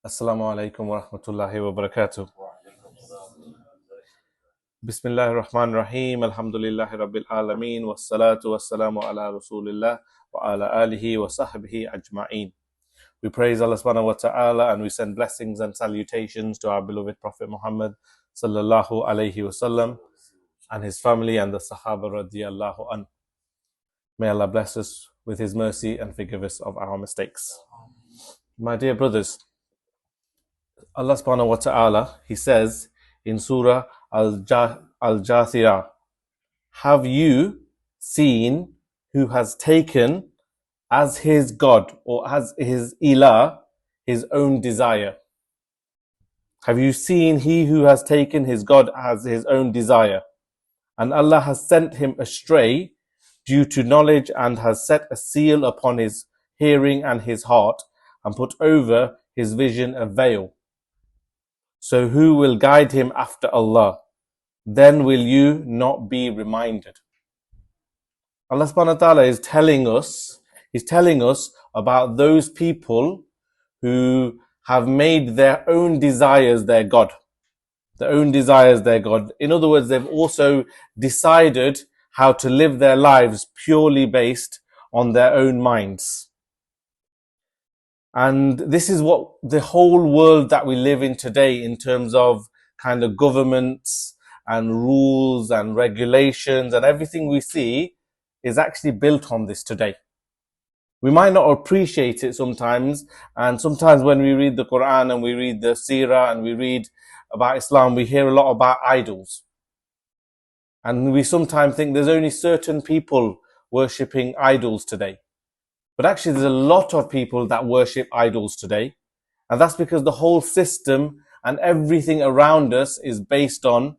Assalamu alaikum wa rahmatullahi wa barakatuh. Bismillah ar-Rahman ar-Rahim. Alhamdulillahi Rabbil Alameen. Wassalatu wassalamu ala Rasulillah wa ala alihi wa sahbihi ajma'een. We praise Allah subhanahu wa ta'ala and we send blessings and salutations to our beloved Prophet Muhammad sallallahu alayhi wasallam and his family and the Sahaba radiyallahu an. May Allah bless us with his mercy and forgive us of our mistakes. My dear brothers, Allah subhanahu wa ta'ala, He says in Surah Al-Jathiyah, have you seen who has taken as his God or as his ilah his own desire? Have you seen he who has taken his God as his own desire? And Allah has sent him astray due to knowledge and has set a seal upon his hearing and his heart and put over his vision a veil. So who will guide him after Allah? Then will you not be reminded? Allah subhanahu wa ta'ala is telling us about those people who have made their own desires their God. Their own desires their God. In other words, they've also decided how to live their lives purely based on their own minds. And this is what the whole world that we live in today in terms of kind of governments and rules and regulations and everything we see is actually built on this today. We might not appreciate it sometimes, and sometimes when we read the Quran and we read the Seerah and we read about Islam, we hear a lot about idols. And we sometimes think there's only certain people worshipping idols today. But actually there's a lot of people that worship idols today. And that's because the whole system and everything around us is based on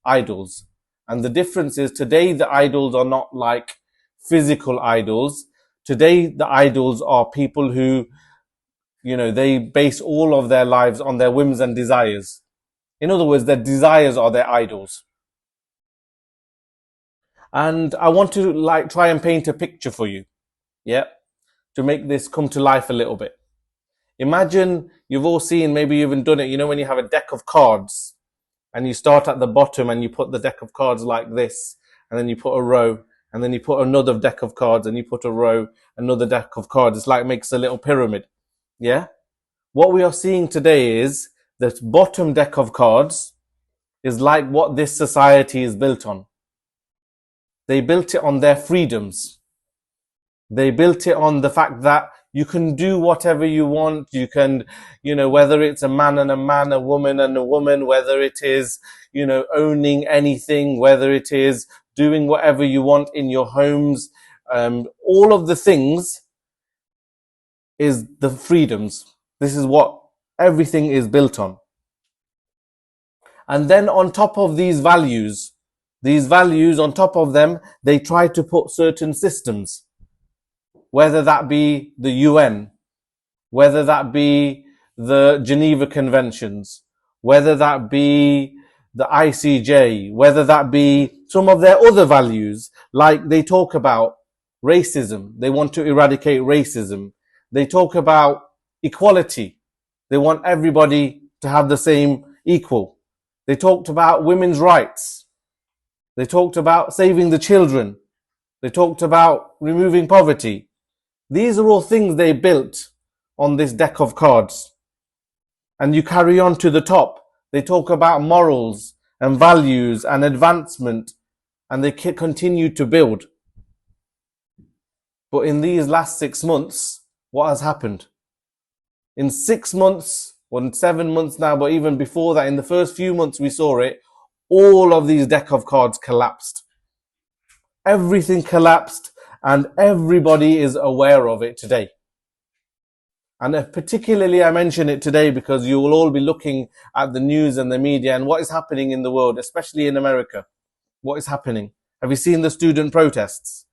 idols. And the difference is today the idols are not like physical idols. Today the idols are people who, they base all of their lives on their whims and desires. In other words, their desires are their idols. And I want to try and paint a picture for you. Yeah. To make this come to life a little bit. Imagine you've all seen, maybe you've even done it, when you have a deck of cards and you start at the bottom and you put the deck of cards like this, and then you put a row, and then you put another deck of cards and you put a row, another deck of cards. It's like makes a little pyramid. Yeah? What we are seeing today is that bottom deck of cards is like what this society is built on. They built it on their freedoms. They built it on the fact that you can do whatever you want. You can, whether it's a man and a man, a woman and a woman, whether it is, owning anything, whether it is doing whatever you want in your homes, all of the things is the freedoms. This is what everything is built on. And then on top of these values on top of them, they try to put certain systems. Whether that be the UN, whether that be the Geneva Conventions, whether that be the ICJ, whether that be some of their other values, like they talk about racism. They want to eradicate racism. They talk about equality. They want everybody to have the same equal. They talked about women's rights. They talked about saving the children. They talked about removing poverty. These are all things they built on this deck of cards. And you carry on to the top. They talk about morals and values and advancement, and they continue to build. But in these last 6 months, what has happened? In 6 months, or in 7 months now, but even before that, in the first few months we saw it, all of these deck of cards collapsed. Everything collapsed. And everybody is aware of it today. And particularly I mention it today because you will all be looking at the news and the media and what is happening in the world, especially in America. What is happening? Have you seen the student protests?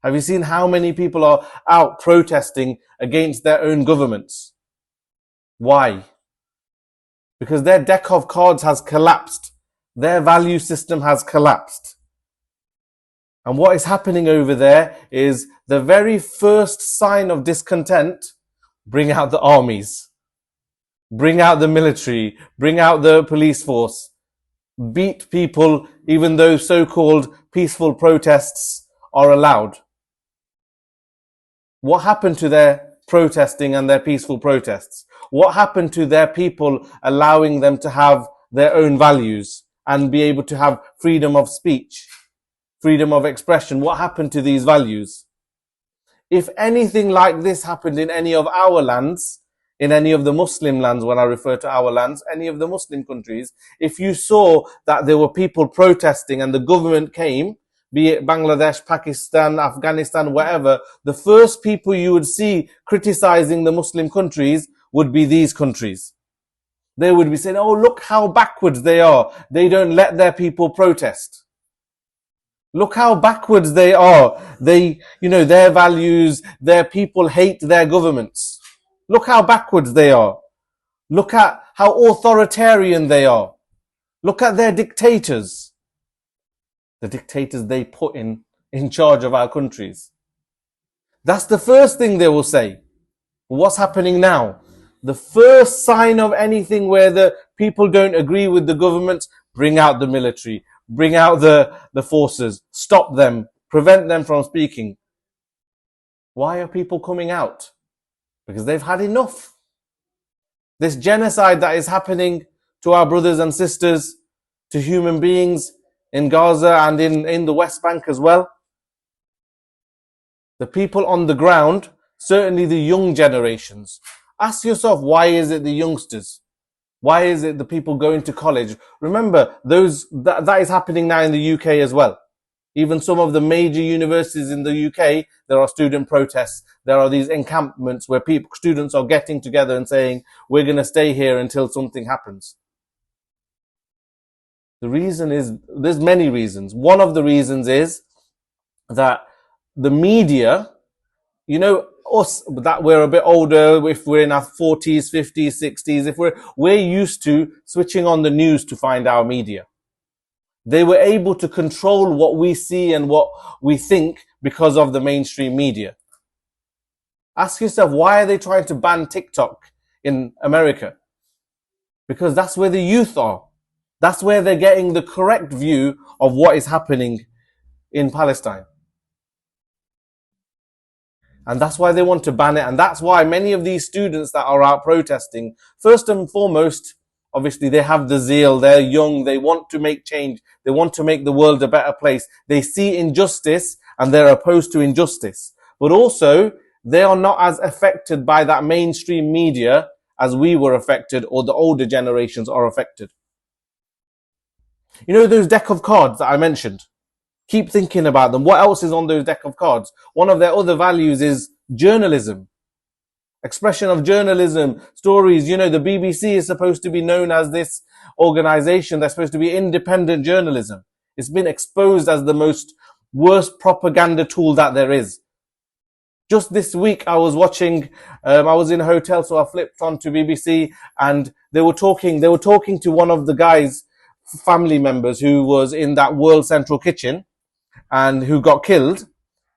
Have you seen how many people are out protesting against their own governments? Why? Because their deck of cards has collapsed. Their value system has collapsed. And what is happening over there is the very first sign of discontent, bring out the armies. bring out the military, bring out the police force, beat people, even though so-called peaceful protests are allowed. What happened to their protesting and their peaceful protests? What happened to their people allowing them to have their own values and be able to have freedom of speech, freedom of expression? What happened to these values? If anything like this happened in any of our lands, in any of the Muslim lands, when I refer to our lands, any of the Muslim countries, if you saw that there were people protesting and the government came, be it Bangladesh, Pakistan, Afghanistan, wherever, the first people you would see criticizing the Muslim countries would be these countries. They would be saying, oh, look how backwards they are. They don't let their people protest. Look how backwards they are. They, their values, their people hate their governments. Look how backwards they are. Look at how authoritarian they are. Look at their dictators. The dictators they put in charge of our countries. That's the first thing they will say. What's happening now? The first sign of anything where the people don't agree with the government, bring out the military, bring out the forces, stop them, prevent them from speaking. Why are people coming out? Because they've had enough. This genocide that is happening to our brothers and sisters, to human beings in Gaza and in the West Bank as well. The people on the ground, certainly the young generations. Ask yourself, why is it the youngsters? Why is it the people going to college? Remember, that is happening now in the UK as well. Even some of the major universities in the UK, there are student protests. There are these encampments where students are getting together and saying, we're going to stay here until something happens. The reason is, there's many reasons. One of the reasons is that the media, us, that we're a bit older, if we're in our 40s, 50s, 60s, if we're used to switching on the news to find our media. They were able to control what we see and what we think because of the mainstream media. Ask yourself, why are they trying to ban TikTok in America? Because that's where the youth are. That's where they're getting the correct view of what is happening in Palestine. And that's why they want to ban it. And that's why many of these students that are out protesting, first and foremost, obviously they have the zeal, they're young, they want to make change, they want to make the world a better place. They see injustice and they're opposed to injustice. But also, they are not as affected by that mainstream media as we were affected or the older generations are affected. Those deck of cards that I mentioned? Keep thinking about them. What else is on those deck of cards? One of their other values is journalism. Expression of journalism, stories. The BBC is supposed to be known as this organization that's supposed to be independent journalism. It's been exposed as the worst propaganda tool that there is. Just this week, I was watching, I was in a hotel, so I flipped on to BBC and they were talking to one of the guys, family members who was in that World Central Kitchen and who got killed.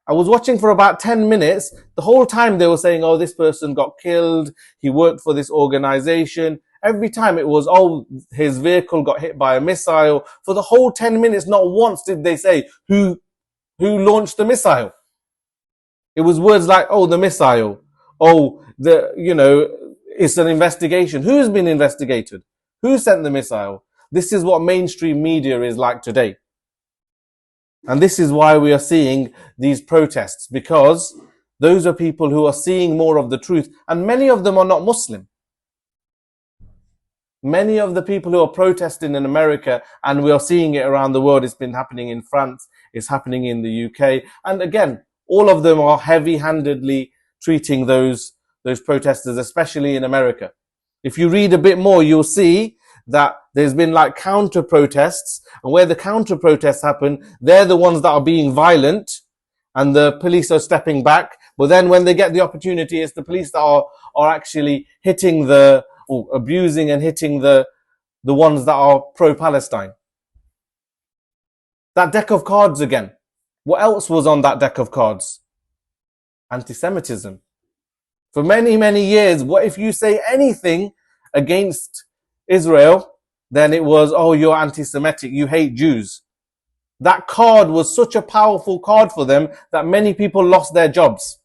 I was watching for about 10 minutes. The whole time they were saying, oh, this person got killed. He worked for this organization. Every time it was, oh, his vehicle got hit by a missile. For the whole 10 minutes, not once did they say who launched the missile. It was words like, oh, the missile. Oh, it's an investigation. Who's been investigated? Who sent the missile? This is what mainstream media is like today. And this is why we are seeing these protests, because those are people who are seeing more of the truth. And many of them are not Muslim. Many of the people who are protesting in America, and we are seeing it around the world, it's been happening in France, it's happening in the UK. And again, all of them are heavy-handedly treating those protesters, especially in America. If you read a bit more, you'll see that there's been like counter protests, and where the counter protests happen, they're the ones that are being violent and the police are stepping back. But then when they get the opportunity, it's the police that are actually hitting or abusing and hitting the ones that are pro-Palestine. That deck of cards again. What else was on that deck of cards? Anti-Semitism. For many, many years, what if you say anything against Israel, then it was, oh, you're anti-Semitic, you hate Jews. That card was such a powerful card for them that many people lost their jobs.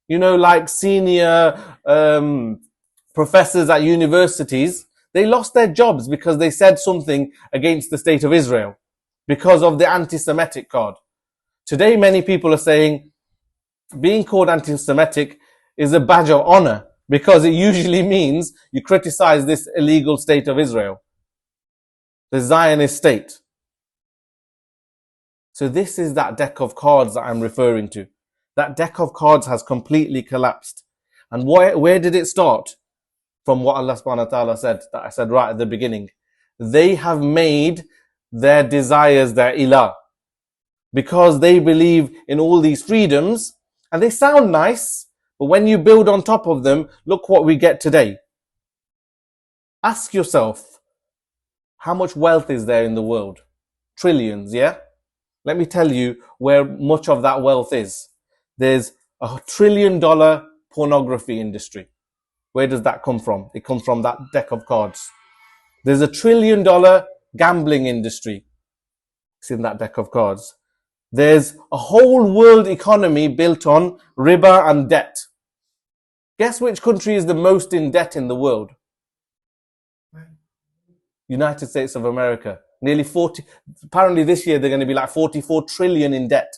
You know, like senior professors at universities, they lost their jobs because they said something against the state of Israel because of the anti-Semitic card. Today, many people are saying being called anti-Semitic is a badge of honor because it usually means you criticize this illegal state of Israel, the Zionist state. So this is that deck of cards that I'm referring to. That deck of cards has completely collapsed. And where did it start? From what Allah subhanahu wa ta'ala said, that I said right at the beginning. They have made their desires their ilah. Because they believe in all these freedoms, and they sound nice, but when you build on top of them, look what we get today. Ask yourself, how much wealth is there in the world? Trillions, yeah? Let me tell you where much of that wealth is. There's $1 trillion pornography industry. Where does that come from? It comes from that deck of cards. There's $1 trillion gambling industry. It's in that deck of cards. There's a whole world economy built on riba and debt. Guess which country is the most in debt in the world? United States of America. Nearly 40, apparently this year they're going to be like 44 trillion in debt.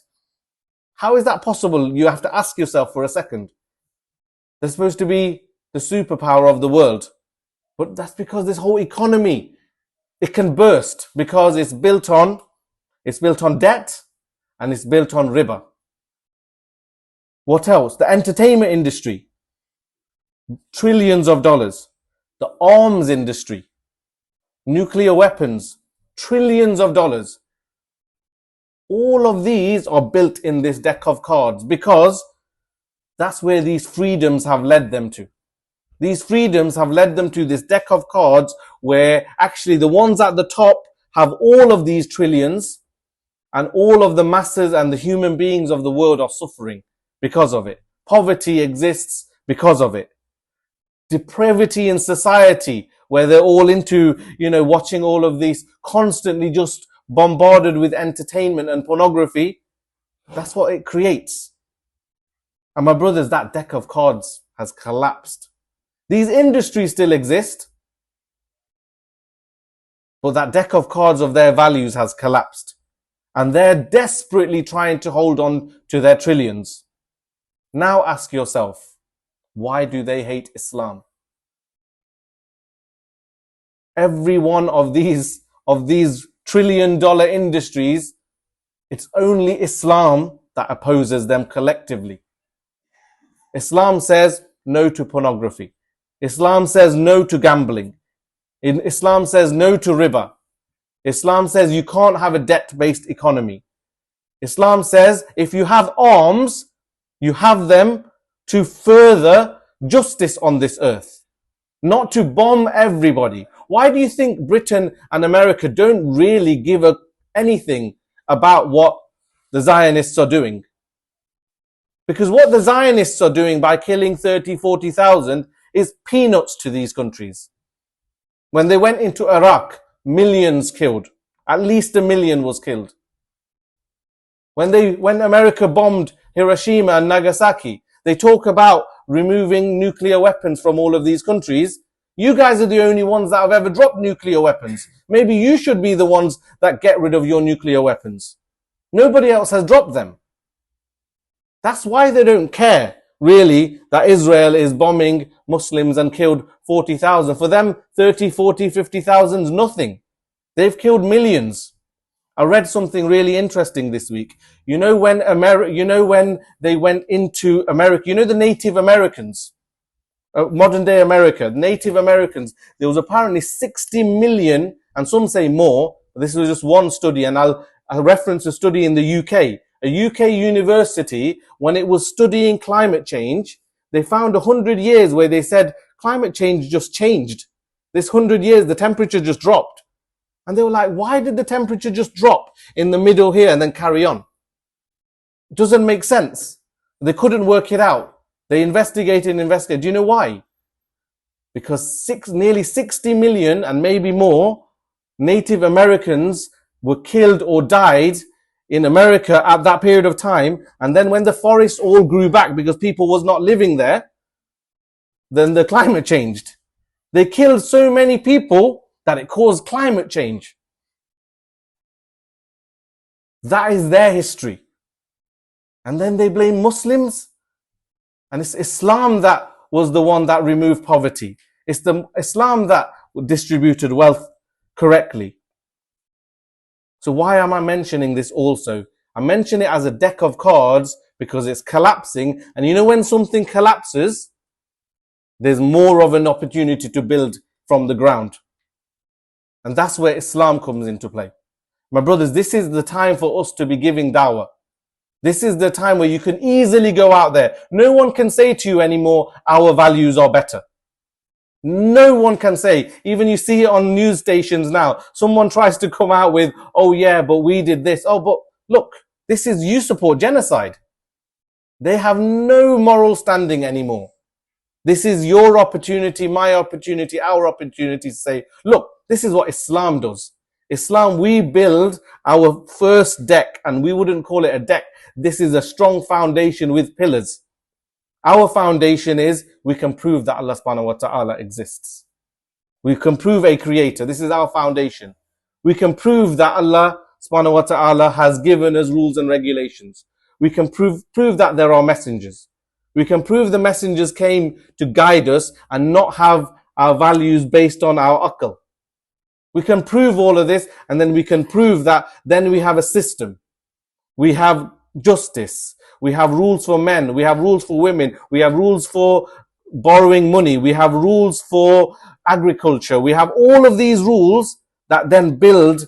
How is that possible? You have to ask yourself for a second. They're supposed to be the superpower of the world. But that's because this whole economy, it can burst because it's built on debt and it's built on riba. What else? The entertainment industry, trillions of dollars. The arms industry, nuclear weapons, trillions of dollars. All of these are built in this deck of cards because that's where these freedoms have led them to. These freedoms have led them to this deck of cards where actually the ones at the top have all of these trillions and all of the masses and the human beings of the world are suffering because of it. Poverty exists because of it. Depravity in society where they're all into, watching all of these, constantly just bombarded with entertainment and pornography. That's what it creates. And my brothers, that deck of cards has collapsed. These industries still exist, but that deck of cards of their values has collapsed. And they're desperately trying to hold on to their trillions. Now ask yourself, why do they hate Islam? Every one of these $1 trillion industries, it's only Islam that opposes them collectively. Islam says no to pornography. Islam says no to gambling. Islam says no to riba. Islam says you can't have a debt-based economy. Islam says if you have arms, you have them to further justice on this earth, not to bomb everybody. Why do you think Britain and America don't really give anything about what the Zionists are doing? Because what the Zionists are doing by killing 30, 40,000 is peanuts to these countries. When they went into Iraq, millions killed. At least 1 million was killed. When America bombed Hiroshima and Nagasaki, they talk about removing nuclear weapons from all of these countries. You guys are the only ones that have ever dropped nuclear weapons. Maybe you should be the ones that get rid of your nuclear weapons. Nobody else has dropped them. That's why they don't care, really, that Israel is bombing Muslims and killed 40,000. For them, 30, 40, 50,000 is nothing. They've killed millions. I read something really interesting this week. When they went into America, the Native Americans, modern day America, Native Americans, there was apparently 60 million, and some say more. This was just one study, and I'll reference a study in the UK. A UK university, when it was studying climate change, they found 100 years where they said climate change just changed. This 100 years, the temperature just dropped. And they were like, why did the temperature just drop in the middle here and then carry on? It doesn't make sense. They couldn't work it out. They investigated. Do you know why? because nearly 60 million and maybe more Native Americans were killed or died in America at that period of time. And then when the forests all grew back because people was not living there, then the climate changed. They killed so many people that it caused climate change. That is their history. And then they blame Muslims. And it's Islam that was the one that removed poverty. It's the Islam that distributed wealth correctly. So why am I mentioning this also? I mention it as a deck of cards because it's collapsing. And you know when something collapses, there's more of an opportunity to build from the ground. And that's where Islam comes into play. My brothers, this is the time for us to be giving dawah. This is the time where you can easily go out there. No one can say to you anymore, our values are better. No one can say. Even you see it on news stations now. Someone tries to come out with, oh yeah, but we did this. Oh, but look, this is, you support genocide. They have no moral standing anymore. This is your opportunity, my opportunity, our opportunity to say, look, this is what Islam does. Islam, we build our first deck, and we wouldn't call it a deck. This is a strong foundation with pillars. Our foundation is we can prove that Allah subhanahu wa ta'ala exists. We can prove a creator. This is our foundation. We can prove that Allah subhanahu wa ta'ala has given us rules and regulations. We can prove that there are messengers. We can prove the messengers came to guide us and not have our values based on our aql. We can prove all of this, and then we can prove that then we have a system. We have justice. We have rules for men. We have rules for women. We have rules for borrowing money. We have rules for agriculture. We have all of these rules that then build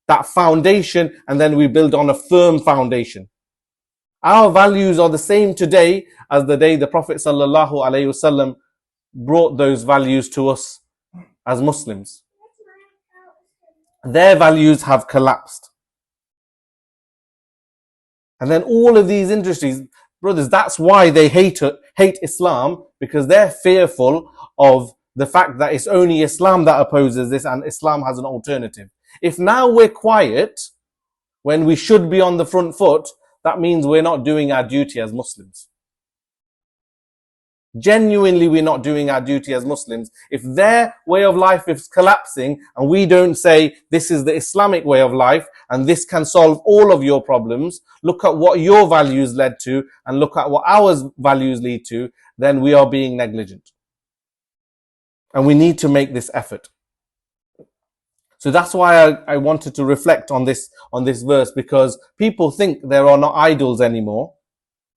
that foundation, and then we build on a firm foundation. Our values are the same today as the day the Prophet sallallahu alaihi wasallam brought those values to us as Muslims. Their values have collapsed. And then all of these industries, brothers, that's why they hate Islam, because they're fearful of the fact that it's only Islam that opposes this and Islam has an alternative. If now we're quiet when we should be on the front foot, that means we're not doing our duty as Muslims. Genuinely, we're not doing our duty as Muslims. If their way of life is collapsing and we don't say this is the Islamic way of life and this can solve all of your problems, look at what your values led to and look at what our values lead to, then we are being negligent. And we need to make this effort. So that's why I wanted to reflect on this verse, because people think there are not idols anymore,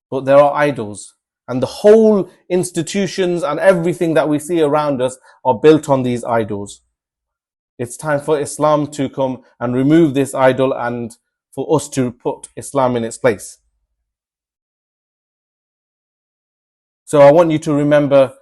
but there are idols. And the whole institutions and everything that we see around us are built on these idols. It's time for Islam to come and remove this idol and for us to put Islam in its place. So I want you to remember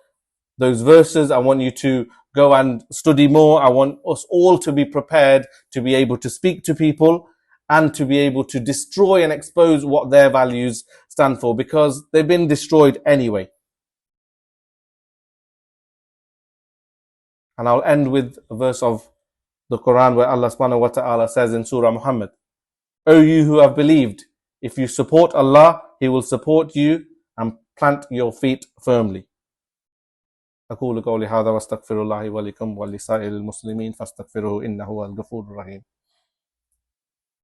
those verses. I want you to go and study more. I want us all to be prepared to be able to speak to people and to be able to destroy and expose what their values stand for, because they've been destroyed anyway. And I'll end with a verse of the Quran where Allah subhanahu wa ta'ala says in Surah Muhammad, O you who have believed, if you support Allah, He will support you and plant your feet firmly. أقول قولي هذا واستغفر الله ولكم ولسائر المسلمين فاستغفروه إنه هو الغفور الرحيم.